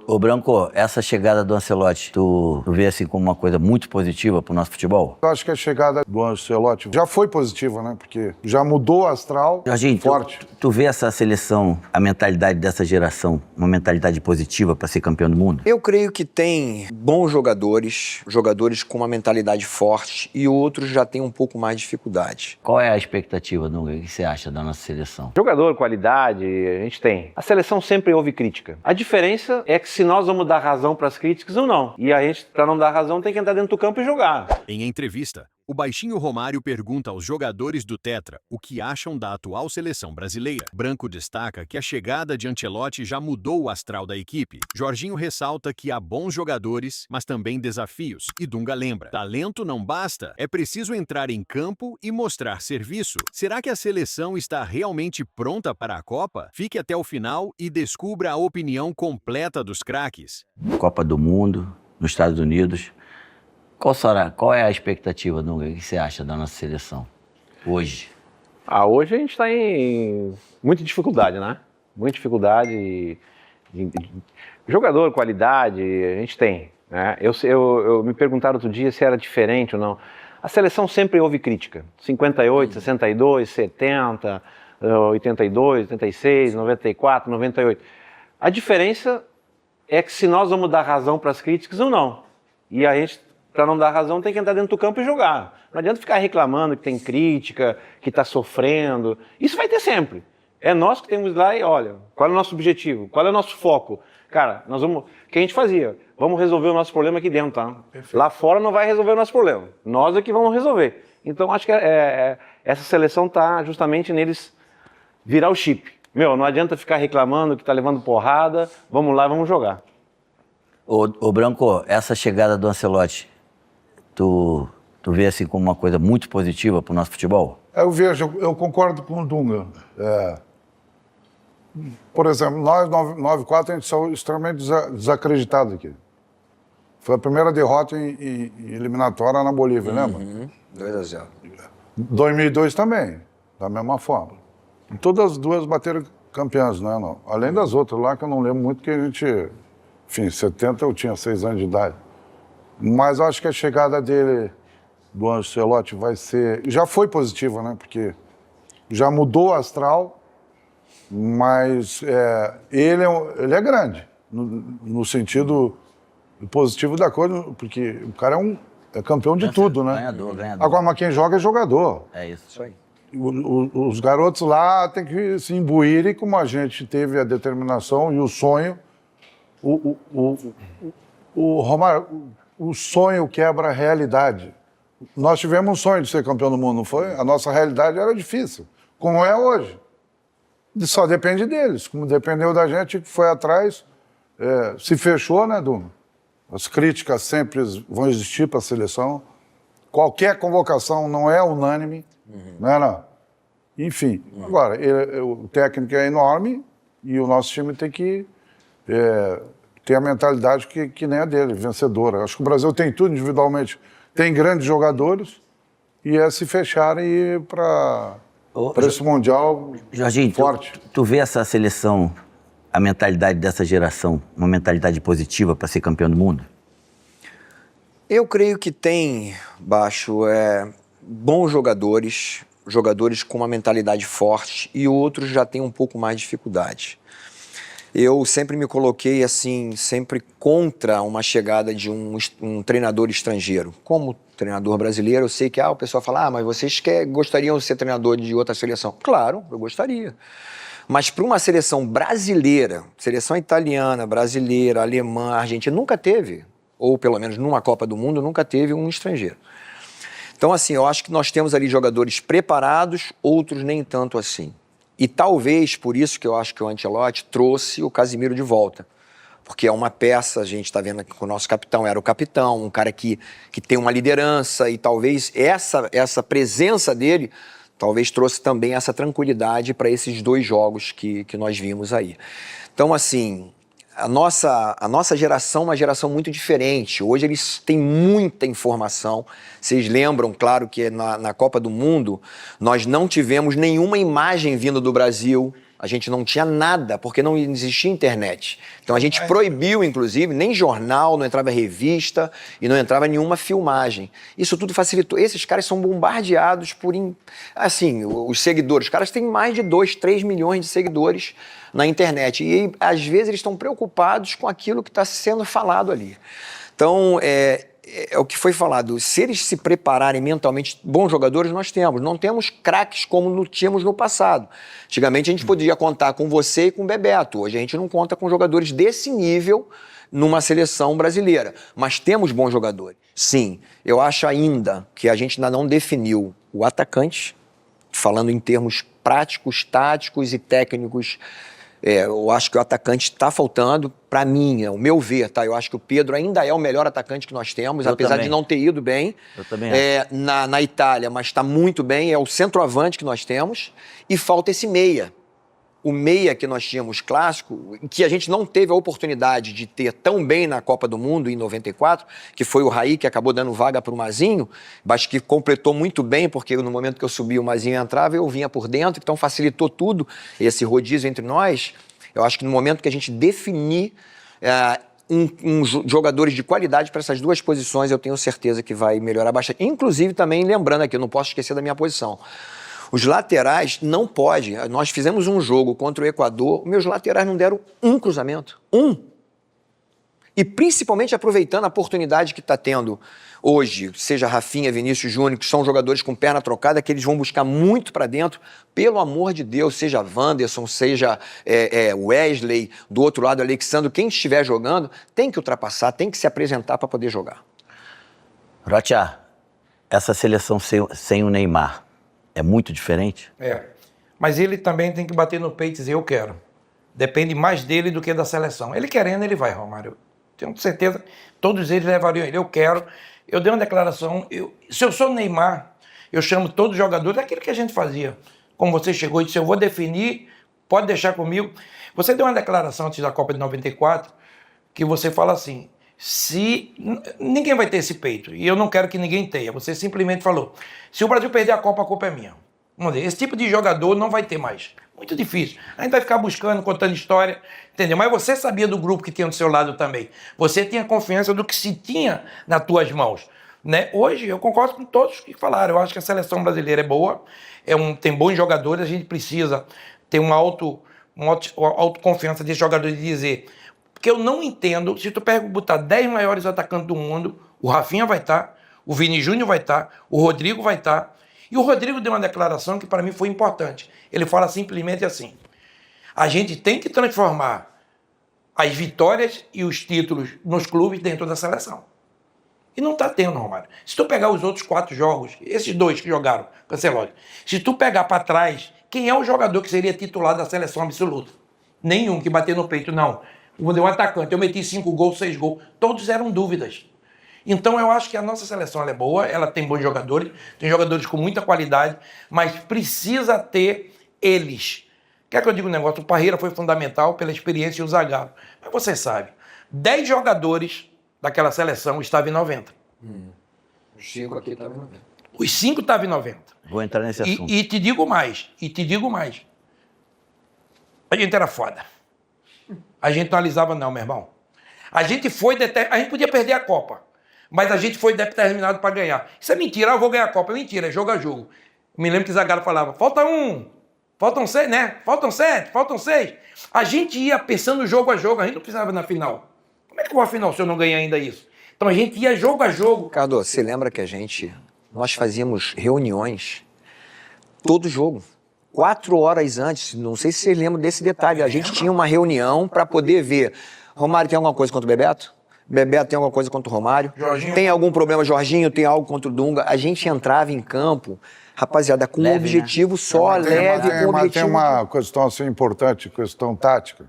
Ô Branco, essa chegada do Ancelotti, tu vê assim como uma coisa muito positiva pro nosso futebol? Eu acho que a chegada do Ancelotti já foi positiva, né? Porque já mudou o astral. Jorginho, forte. Tu vê essa seleção, a mentalidade dessa geração, uma mentalidade positiva para ser campeão do mundo? Eu creio que tem bons jogadores, jogadores com uma mentalidade forte e outros já têm um pouco mais de dificuldade. Qual é a expectativa, Dunga? O que você acha da nossa seleção? Jogador, qualidade, a gente tem. A seleção sempre houve crítica. A diferença é que se nós vamos dar razão para as críticas ou não. E a gente, para não dar razão, tem que entrar dentro do campo e jogar. Em entrevista, o baixinho Romário pergunta aos jogadores do Tetra o que acham da atual seleção brasileira. Branco destaca que a chegada de Ancelotti já mudou o astral da equipe. Jorginho ressalta que há bons jogadores, mas também desafios. E Dunga lembra, talento não basta, é preciso entrar em campo e mostrar serviço. Será que a seleção está realmente pronta para a Copa? Fique até o final e descubra a opinião completa dos craques. Copa do Mundo, nos Estados Unidos. Qual é a expectativa, Dunga? O que você acha da nossa seleção hoje? Hoje a gente está em muita dificuldade, né? Muita dificuldade. Jogador, qualidade, a gente tem. Né? Eu me perguntaram outro dia se era diferente ou não. A seleção sempre houve crítica. 58, 62, 70, 82, 86, 94, 98. A diferença é que se nós vamos dar razão para as críticas ou não. E a gente, para não dar razão, tem que entrar dentro do campo e jogar. Não adianta ficar reclamando que tem crítica, que está sofrendo. Isso vai ter sempre. É nós que temos lá e olha, qual é o nosso objetivo? Qual é o nosso foco? Cara, nós vamos... O que a gente fazia? Vamos resolver o nosso problema aqui dentro, tá? Perfeito. Lá fora não vai resolver o nosso problema. Nós é que vamos resolver. Então acho que essa seleção está justamente neles virar o chip. Não adianta ficar reclamando que está levando porrada. Vamos lá, vamos jogar. Ô Branco, essa chegada do Ancelotti, tu vê assim como uma coisa muito positiva pro nosso futebol? Eu concordo com o Dunga. Por exemplo, nós, 9-4, a gente saiu extremamente desacreditado aqui. Foi a primeira derrota em eliminatória na Bolívia, lembra? 2-0. 2002 também, da mesma forma. E todas as duas bateram campeãs, né? Não. Além das outras lá, que eu não lembro muito, que a gente... Enfim, 70 eu tinha 6 anos de idade. Mas eu acho que a chegada dele, do Ancelotti, vai ser... Já foi positiva, né? Porque já mudou o astral, mas ele é grande, no sentido positivo da coisa, porque o cara é campeão de tudo, né? Ganhador. Agora, mas quem joga é jogador. É isso aí. Os garotos lá têm que se imbuírem como a gente teve a determinação e o sonho. Romário, o sonho quebra a realidade. Nós tivemos um sonho de ser campeão do mundo, não foi? A nossa realidade era difícil, como é hoje. Só depende deles. Como dependeu da gente, que foi atrás, se fechou, né, Duma? As críticas sempre vão existir para a seleção. Qualquer convocação não é unânime, não. Enfim, agora, o técnico é enorme e o nosso time tem que ter a mentalidade que nem a dele, vencedora. Acho que o Brasil tem tudo individualmente. Tem grandes jogadores e se fecharem e ir para esse Mundial Jorginho, forte. Tu vê essa seleção, a mentalidade dessa geração, uma mentalidade positiva para ser campeão do mundo? Eu creio que tem, Baixo, bons jogadores, jogadores com uma mentalidade forte e outros já têm um pouco mais de dificuldade. Eu sempre me coloquei assim, sempre contra uma chegada de um treinador estrangeiro. Como treinador brasileiro, eu sei que o pessoal fala, mas vocês gostariam de ser treinador de outra seleção? Claro, eu gostaria. Mas para uma seleção brasileira, seleção italiana, brasileira, alemã, argentina, nunca teve, ou pelo menos numa Copa do Mundo, nunca teve um estrangeiro. Então, assim, eu acho que nós temos ali jogadores preparados, outros nem tanto assim. E talvez por isso que eu acho que o Ancelotti trouxe o Casemiro de volta. Porque é uma peça, a gente está vendo aqui com o nosso capitão, era o capitão, um cara que tem uma liderança e talvez essa presença dele talvez trouxe também essa tranquilidade para esses 2 jogos que nós vimos aí. Então, assim, a nossa geração é uma geração muito diferente. Hoje eles têm muita informação. Vocês lembram, claro, que na Copa do Mundo nós não tivemos nenhuma imagem vindo do Brasil. A gente não tinha nada, porque não existia internet. Então a gente proibiu, inclusive, nem jornal, não entrava revista e não entrava nenhuma filmagem. Isso tudo facilitou. Esses caras são bombardeados por, assim, os seguidores. Os caras têm mais de 2, 3 milhões de seguidores na internet. E às vezes eles estão preocupados com aquilo que está sendo falado ali. Então, é o que foi falado, se eles se prepararem mentalmente, bons jogadores nós temos, não temos craques como tínhamos no passado. Antigamente a gente podia contar com você e com o Bebeto, hoje a gente não conta com jogadores desse nível numa seleção brasileira, mas temos bons jogadores. Sim, eu acho ainda que a gente ainda não definiu o atacante, falando em termos práticos, táticos e técnicos. Eu acho que o atacante está faltando, para mim, é o meu ver, tá? Eu acho que o Pedro ainda é o melhor atacante que nós temos, apesar de não ter ido bem na Itália, mas está muito bem, é o centroavante que nós temos, e falta esse meia. O meia que nós tínhamos clássico, que a gente não teve a oportunidade de ter tão bem na Copa do Mundo em 94, que foi o Raí que acabou dando vaga para o Mazinho, mas que completou muito bem, porque no momento que eu subi o Mazinho entrava, eu vinha por dentro, então facilitou tudo esse rodízio entre nós. Eu acho que no momento que a gente definir jogadores de qualidade para essas duas posições, eu tenho certeza que vai melhorar bastante. Inclusive também, lembrando aqui, eu não posso esquecer da minha posição. Os laterais não pode. Nós fizemos um jogo contra o Equador, meus laterais não deram um cruzamento. Um. E principalmente aproveitando a oportunidade que está tendo hoje, seja Rafinha, Vinícius Júnior, que são jogadores com perna trocada, que eles vão buscar muito para dentro, pelo amor de Deus, seja Wanderson, seja Wesley, do outro lado, Alexandre, quem estiver jogando, tem que ultrapassar, tem que se apresentar para poder jogar. Rocha, essa seleção sem o Neymar é muito diferente? Mas ele também tem que bater no peito e dizer, eu quero. Depende mais dele do que da seleção. Ele querendo, ele vai, Romário. Tenho certeza, todos eles levariam ele. Eu quero. Eu dei uma declaração, se eu sou o Neymar, eu chamo todos os jogadores, daquilo que a gente fazia. Como você chegou e disse, eu vou definir, pode deixar comigo. Você deu uma declaração antes da Copa de 94, que você fala assim, ninguém vai ter esse peito, e eu não quero que ninguém tenha. Você simplesmente falou, se o Brasil perder a culpa é minha. Vamos dizer, esse tipo de jogador não vai ter mais. Muito difícil. A gente vai ficar buscando, contando história, entendeu? Mas você sabia do grupo que tinha do seu lado também. Você tinha confiança do que se tinha nas tuas mãos. Né? Hoje, eu concordo com todos que falaram. Eu acho que a seleção brasileira é boa, tem bons jogadores, a gente precisa ter uma autoconfiança desses jogadores de dizer... Porque eu não entendo, se tu botar 10 maiores atacantes do mundo, o Rafinha vai estar, o Vini Júnior vai estar, o Rodrigo vai estar. E o Rodrigo deu uma declaração que para mim foi importante. Ele fala simplesmente assim, a gente tem que transformar as vitórias e os títulos nos clubes dentro da seleção. E não está tendo, Romário. Se tu pegar os outros 4 jogos, esses 2 que jogaram, Cancelório, se tu pegar para trás, quem é o jogador que seria titular da seleção absoluta? Nenhum que bater no peito, não. Um atacante, eu meti 5 gols, 6 gols, todos eram dúvidas. Então eu acho que a nossa seleção ela é boa, ela tem bons jogadores, tem jogadores com muita qualidade, mas precisa ter eles. Quer que eu diga um negócio? O Parreira foi fundamental pela experiência e o Zagallo. Mas você sabe, 10 jogadores daquela seleção estavam em 90. Os 5 aqui estavam em 90. Os 5 estavam em 90. Vou entrar nesse assunto. E te digo mais, A gente era foda. A gente não alisava não, meu irmão. A gente podia perder a Copa, mas a gente foi determinado para ganhar. Isso é mentira, eu vou ganhar a Copa. É mentira, é jogo a jogo. Me lembro que Zagallo falava, falta 1, faltam 6, né? Faltam 7, faltam 6. A gente ia pensando jogo a jogo, a gente não pensava na final. Como é que eu vou a final se eu não ganhar ainda isso? Então a gente ia jogo a jogo. Ricardo, você lembra que nós fazíamos reuniões todo jogo. 4 horas antes, não sei se vocês lembram desse detalhe, a gente tinha uma reunião para poder ver, Romário tem alguma coisa contra o Bebeto? Bebeto tem alguma coisa contra o Romário? Jorginho. Tem algum problema, Jorginho tem algo contra o Dunga? A gente entrava em campo, rapaziada, com um objetivo só, leve, com um Mas objetivo... tem uma questão assim importante, questão tática.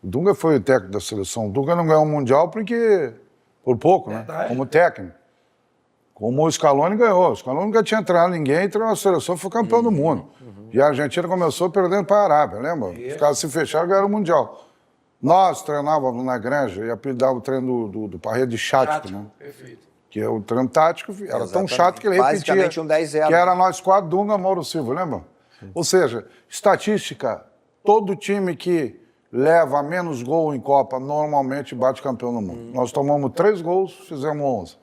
O Dunga foi o técnico da seleção. O Dunga não ganhou o Mundial por pouco, né? Como técnico. Como o Scaloni ganhou. O Scaloni nunca tinha treinado ninguém, treinou a seleção, foi campeão do mundo. E a Argentina começou perdendo para a Arábia, lembra? Os caras se fecharam e ganharam o Mundial. Nós treinávamos na Granja e apelidava o treino do Parreira de chático, né? Perfeito. Que é o treino tático, era tão chato que ele repetia. Basicamente um 10-0. Que era nós 4, Dunga, Mauro Silva, lembra? Ou seja, estatística todo time que leva menos gol em Copa normalmente bate campeão no mundo. Nós tomamos 3 gols, fizemos 11.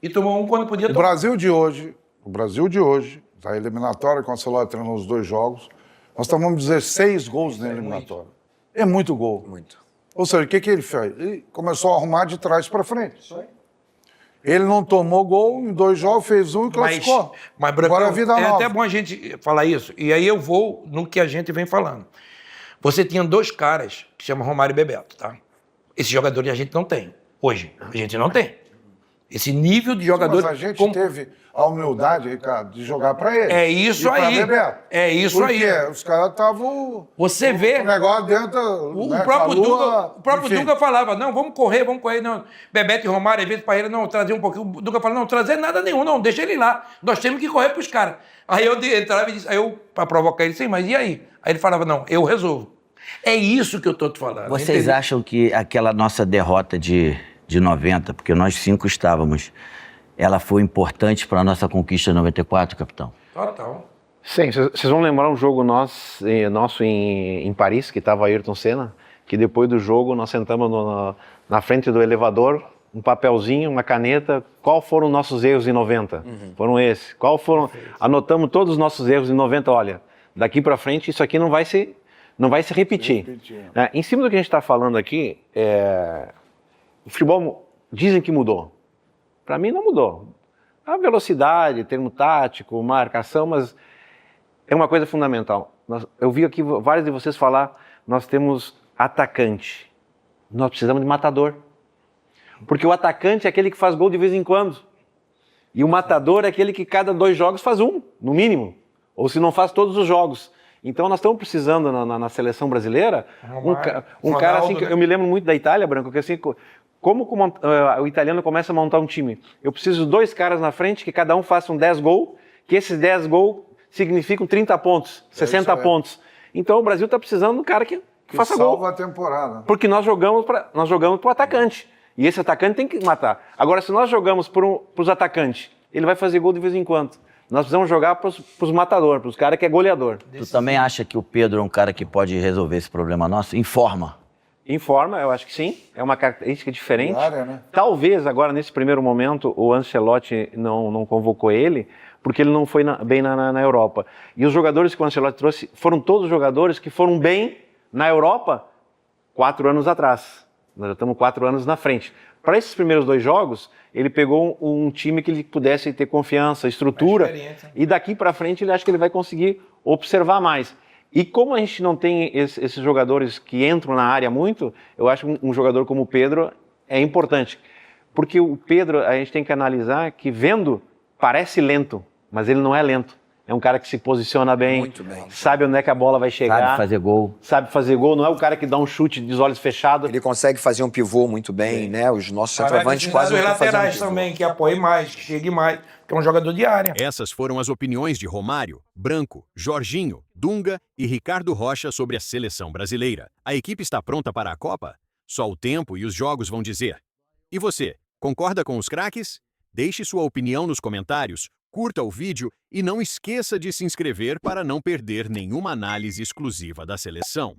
E tomou um quando podia O tomar. Brasil de hoje, da eliminatória, com o Ancelotti treinou os 2 jogos, nós tomamos 16 gols na eliminatória. É muito gol. Muito. Ou seja, o que ele fez? Ele começou a arrumar de trás para frente. Ele não tomou gol, em 2 jogos fez um e classificou. Mas Branco, Agora a vida é nova. até bom a gente falar isso. E aí eu vou no que a gente vem falando. Você tinha 2 caras que chamam Romário e Bebeto, tá? Esses jogadores a gente não tem. Hoje, a gente não tem. Esse nível de jogador... Mas a gente teve a humildade, Ricardo, de jogar para ele. É isso e pra aí. Bebeto. É isso Por aí. quê? Os caras estavam... Você vê... O negócio dentro... O né, próprio, com a lua, Dunga, o próprio enfim. Dunga falava, não, vamos correr. Não. Bebeto e Romário, às vezes, para ele, não, trazer um pouquinho. O Dunga falava, não, trazer nada nenhum, não, deixa ele lá. Nós temos que correr pros caras. Aí eu entrava e disse, aí eu, para provocar ele, sim, mas e aí? Aí ele falava, não, eu resolvo. É isso que eu tô te falando. Vocês entendeu? acham que aquela nossa derrota de 90, porque nós 5 estávamos, ela foi importante para a nossa conquista de 94, capitão? Total. Sim, vocês vão lembrar um jogo nosso em Paris, que estava Ayrton Senna, que depois do jogo nós sentamos na frente do elevador, um papelzinho, uma caneta, qual foram os nossos erros em 90? Foram esses. Qual foram? Anotamos todos os nossos erros em 90, olha, daqui para frente isso aqui não vai se repetir. Né? Em cima do que a gente está falando aqui, o futebol dizem que mudou. Para mim não mudou. A velocidade, termo tático, marcação, mas é uma coisa fundamental. Eu vi aqui vários de vocês falar, nós temos atacante. Nós precisamos de matador. Porque o atacante é aquele que faz gol de vez em quando. E o matador é aquele que cada 2 jogos faz um, no mínimo. Ou se não faz todos os jogos. Então nós estamos precisando na seleção brasileira um cara assim, que eu me lembro muito da Itália, Branco, que assim, como o italiano começa a montar um time? Eu preciso de 2 caras na frente, que cada um faça 10 gols, que esses 10 gols significam 30 pontos, 60 pontos. Então o Brasil está precisando de um cara que faça gol. Salva a temporada. Porque nós jogamos para o atacante. E esse atacante tem que matar. Agora, se nós jogamos para os atacantes, ele vai fazer gol de vez em quando. Nós precisamos jogar para os matadores, para os caras que é goleador. Tu também acha que o Pedro é um cara que pode resolver esse problema nosso? Em forma. Em forma, eu acho que sim. É uma característica diferente. Área, né? Talvez agora, nesse primeiro momento, o Ancelotti não convocou ele, porque ele não foi bem na Europa. E os jogadores que o Ancelotti trouxe foram todos jogadores que foram bem na Europa 4 anos atrás. Nós já estamos 4 anos na frente. Para esses primeiros 2 jogos, ele pegou um time que ele pudesse ter confiança, estrutura, e daqui para frente ele acha que ele vai conseguir observar mais. E como a gente não tem esses jogadores que entram na área muito, eu acho que um jogador como o Pedro é importante. Porque o Pedro, a gente tem que analisar que vendo, parece lento, mas ele não é lento. É um cara que se posiciona bem, Muito bem. sabe onde é que a bola vai chegar. Sabe fazer gol. Não é o cara que dá um chute de olhos fechados. Ele consegue fazer um pivô muito bem, né? Os nossos Vai centroavantes precisar quase dos não estão fazendo laterais pivô. também, que apoie mais, que chegue mais, que é um jogador de área. Essas foram as opiniões de Romário, Branco, Jorginho, Dunga e Ricardo Rocha sobre a seleção brasileira. A equipe está pronta para a Copa? Só o tempo e os jogos vão dizer. E você, concorda com os craques? Deixe sua opinião nos comentários, curta o vídeo e não esqueça de se inscrever para não perder nenhuma análise exclusiva da seleção.